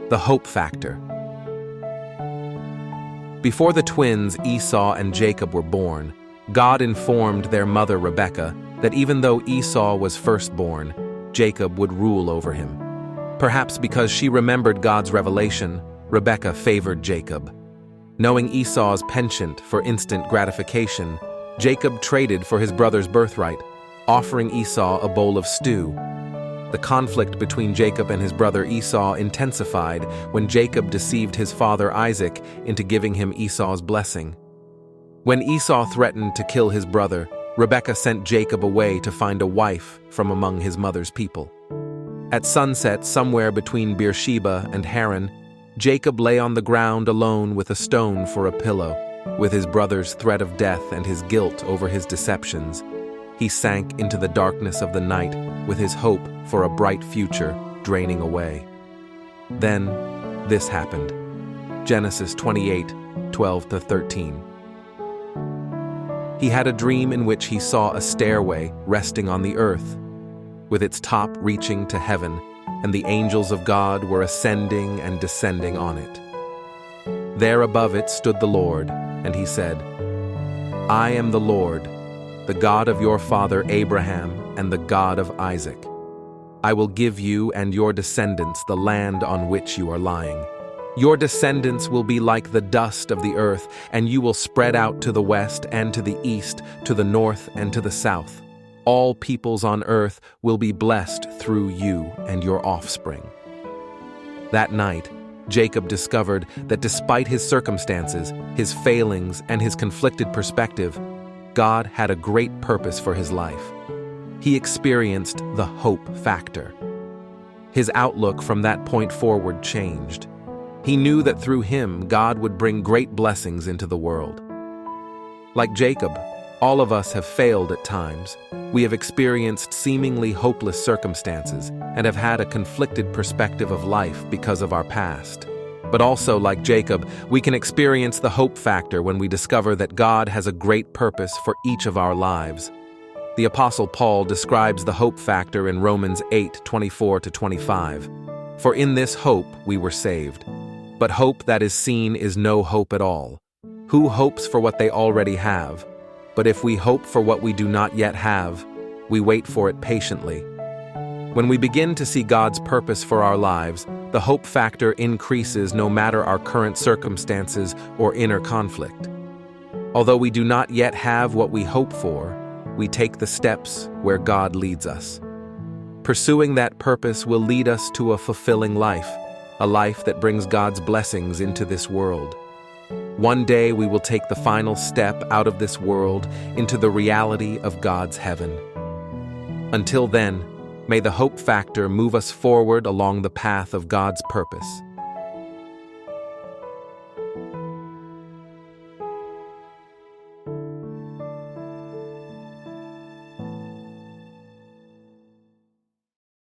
The hope factor. Before the twins Esau and Jacob were born, God informed their mother Rebekah that even though Esau was firstborn, Jacob would rule over him. Perhaps because she remembered God's revelation, Rebekah favored Jacob. Knowing Esau's penchant for instant gratification, Jacob traded for his brother's birthright, offering Esau a bowl of stew. The conflict between Jacob and his brother Esau intensified when Jacob deceived his father Isaac into giving him Esau's blessing. When Esau threatened to kill his brother, Rebekah sent Jacob away to find a wife from among his mother's people. At sunset, somewhere between Beersheba and Haran, Jacob lay on the ground alone with a stone for a pillow. With his brother's threat of death and his guilt over his deceptions, he sank into the darkness of the night with his hope for a bright future draining away. Then, this happened. Genesis 28:12-13. He had a dream in which he saw a stairway resting on the earth, with its top reaching to heaven, and the angels of God were ascending and descending on it. There above it stood the Lord, and he said, "I am the Lord, the God of your father Abraham and the God of Isaac. I will give you and your descendants the land on which you are lying. Your descendants will be like the dust of the earth, and you will spread out to the west and to the east, to the north and to the south. All peoples on earth will be blessed through you and your offspring." That night, Jacob discovered that despite his circumstances, his failings, and his conflicted perspective, God had a great purpose for his life. He experienced the hope factor. His outlook from that point forward changed. He knew that through him, God would bring great blessings into the world. Like Jacob, all of us have failed at times. We have experienced seemingly hopeless circumstances and have had a conflicted perspective of life because of our past. But also, like Jacob, we can experience the hope factor when we discover that God has a great purpose for each of our lives. The Apostle Paul describes the hope factor in Romans 8:24-25. "For in this hope we were saved. But hope that is seen is no hope at all. Who hopes for what they already have? But if we hope for what we do not yet have, we wait for it patiently." When we begin to see God's purpose for our lives, the hope factor increases no matter our current circumstances or inner conflict. Although we do not yet have what we hope for, we take the steps where God leads us. Pursuing that purpose will lead us to a fulfilling life, a life that brings God's blessings into this world. One day we will take the final step out of this world into the reality of God's heaven. Until then, may the hope factor move us forward along the path of God's purpose.